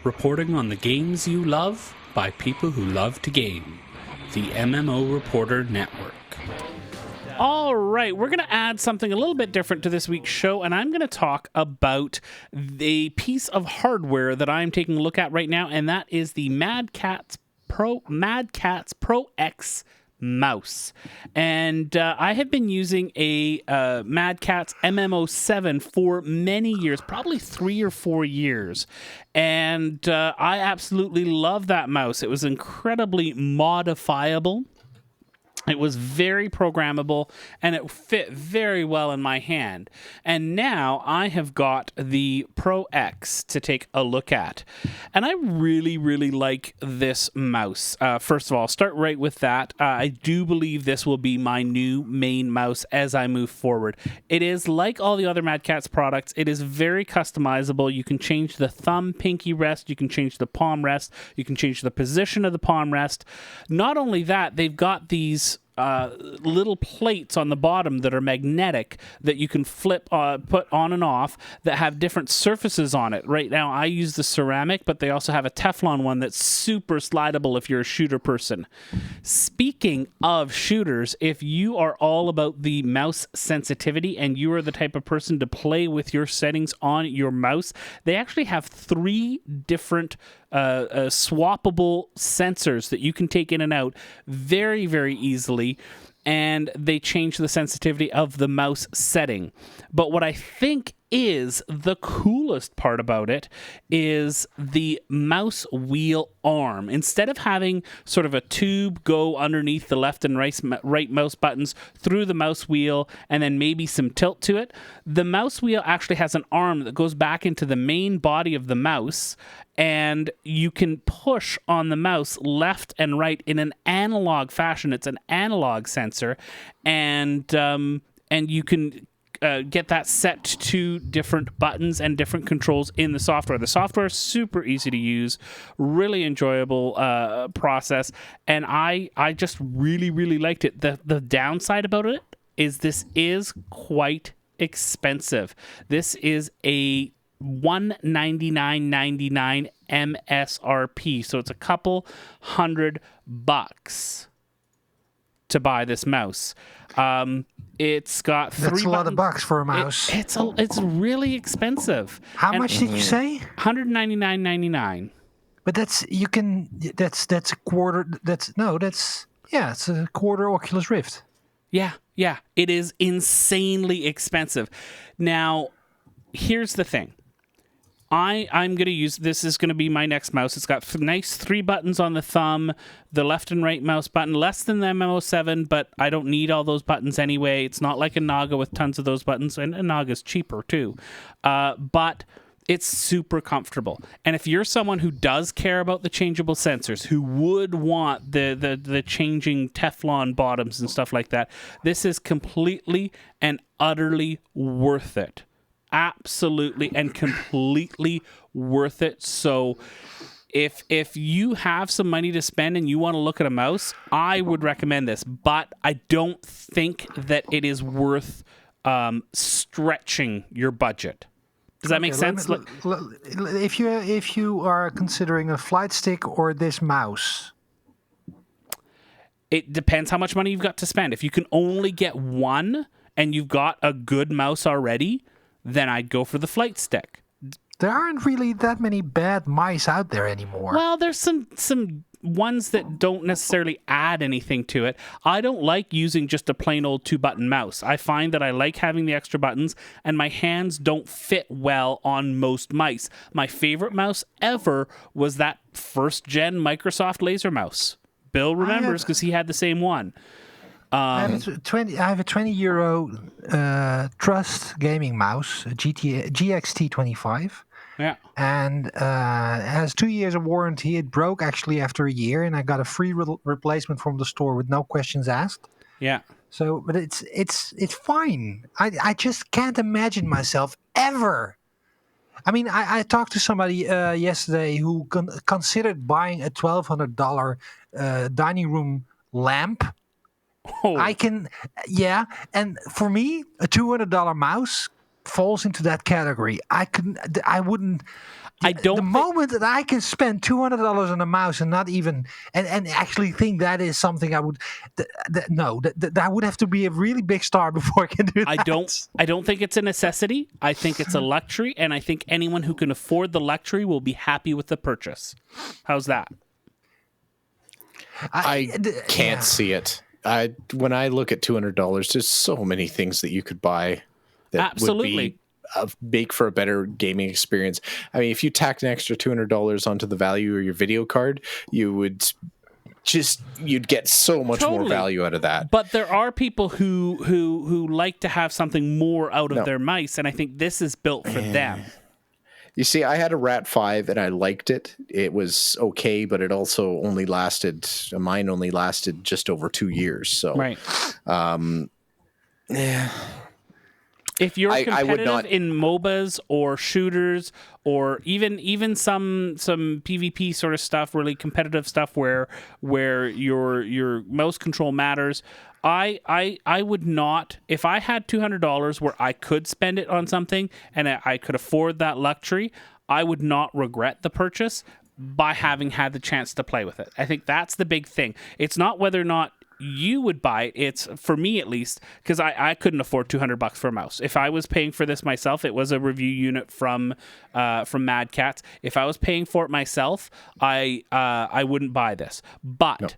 Reporting on the games you love by people who love to game. The MMO Reporter Network. All right, we're going to add something a little bit different to this week's show, and I'm going to talk about the piece of hardware that I'm taking a look at right now, and that is the Mad Catz Pro X mouse. And I have been using a Mad Catz MMO 7 for many years, probably 3 or 4 years. And I absolutely love that mouse. It was incredibly modifiable. It was very programmable, and it fit very well in my hand. And now I have got the Pro X to take a look at. And I really, really like this mouse. First of all, I'll start right with that. I do believe this will be my new main mouse as I move forward. It is like all the other Mad Catz products. It is very customizable. You can change the thumb pinky rest. You can change the palm rest. You can change the position of the palm rest. Not only that, they've got these little plates on the bottom that are magnetic that you can flip, put on and off, that have different surfaces on it. Right now, I use the ceramic, but they also have a Teflon one that's super slidable if you're a shooter person. Speaking of shooters, if you are all about the mouse sensitivity and you are the type of person to play with your settings on your mouse, they actually have 3 different swappable sensors that you can take in and out very, very easily, and they change the sensitivity of the mouse setting. But what I think is the coolest part about it is the mouse wheel arm. Instead of having sort of a tube go underneath the left and right mouse buttons through the mouse wheel and then maybe some tilt to it, the mouse wheel actually has an arm that goes back into the main body of the mouse, and you can push on the mouse left and right in an analog fashion. It's an analog sensor, and you can get that set to different buttons and different controls in the software. The software is super easy to use, really enjoyable process, and I just really, really liked it. The downside about it is this is quite expensive. This is a $199.99 MSRP, so it's a couple $100 to buy this mouse. It's got 3 That's a lot of bucks for a mouse. It's really expensive. How much did you say? $199.99. But that's a quarter. It's a quarter Oculus Rift. Yeah, it is insanely expensive. Now, here's the thing. I'm going to use, this is going to be my next mouse. It's got nice 3 buttons on the thumb, the left and right mouse button, less than the MMO7, but I don't need all those buttons anyway. It's not like a Naga with tons of those buttons, and a Naga's cheaper too. But it's super comfortable. And if you're someone who does care about the changeable sensors, who would want the changing Teflon bottoms and stuff like that, this is completely and utterly worth it. Absolutely and completely worth it. So if you have some money to spend and you want to look at a mouse, I would recommend this. But I don't think that it is worth stretching your budget. Does that make sense? If you are considering a flight stick or this mouse, it depends how much money you've got to spend. If you can only get one and you've got a good mouse already, then I'd go for the flight stick. There aren't really that many bad mice out there anymore. Well, there's some ones that don't necessarily add anything to it. I don't like using just a plain old 2-button mouse. I find that I like having the extra buttons, and my hands don't fit well on most mice. My favorite mouse ever was that first-gen Microsoft Laser mouse. Bill remembers because he had the same one. I have a 20 euro Trust gaming mouse, a GXT25. Yeah. And it has 2 years of warranty. It broke actually after a year, and I got a free replacement from the store with no questions asked. Yeah. So, but it's fine. I just can't imagine myself ever. I mean, I talked to somebody yesterday who considered buying a $1,200 dining room lamp. Oh. And for me, a $200 mouse falls into that category. I wouldn't. I don't The think- moment that I can spend $200 on a mouse and not even and actually think that is something I would that would have to be a really big star before I can do that. I don't think it's a necessity. I think it's a luxury, and I think anyone who can afford the luxury will be happy with the purchase. How's that? I can't see it. When I look at $200, there's so many things that you could buy that Absolutely. would be make for a better gaming experience. I mean, if you tacked an extra $200 onto the value of your video card, you'd get so much more value out of that. But there are people who like to have something more out of their mice, and I think this is built for them. You see, I had a Rat 5 and I liked it. It was okay, but it also mine only lasted just over 2 years. So, right. Yeah. If you're competitive I would not, in MOBAs or shooters or even some PvP sort of stuff, really competitive stuff where your mouse control matters, I would not, if I had $200 where I could spend it on something and I could afford that luxury, I would not regret the purchase by having had the chance to play with it. I think that's the big thing. It's not whether or not you would buy it. It's, for me at least, because I couldn't afford $200 for a mouse. If I was paying for this myself, it was a review unit from Mad Catz. If I was paying for it myself, I wouldn't buy this. But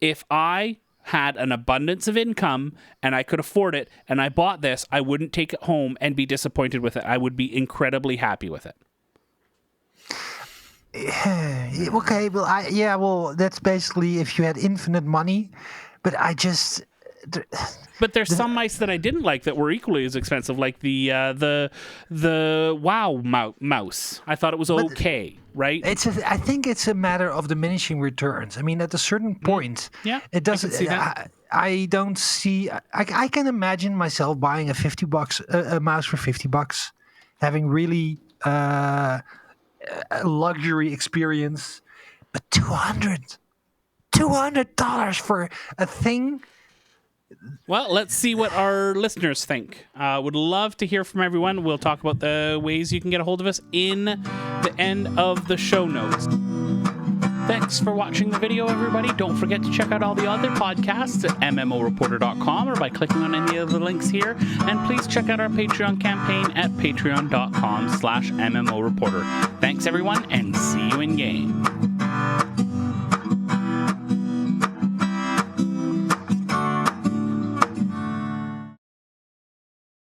if I had an abundance of income and I could afford it and I bought this, I wouldn't take it home and be disappointed with it. I would be incredibly happy with it. Okay, well, that's basically if you had infinite money. But But there's some mice that I didn't like that were equally as expensive, like the WoW mouse. I thought it was okay, right? I think it's a matter of diminishing returns. I mean, at a certain point, it doesn't. I don't see. I can imagine myself buying a mouse for $50, having really a luxury experience, but $200 for a thing. Well, let's see what our listeners think. Would love to hear from everyone. We'll talk about the ways you can get a hold of us in the end of the show notes. Thanks for watching the video, everybody. Don't forget to check out all the other podcasts at MMOreporter.com or by clicking on any of the links here. And please check out our Patreon campaign at patreon.com/MMOreporter. Thanks, everyone, and see you in game.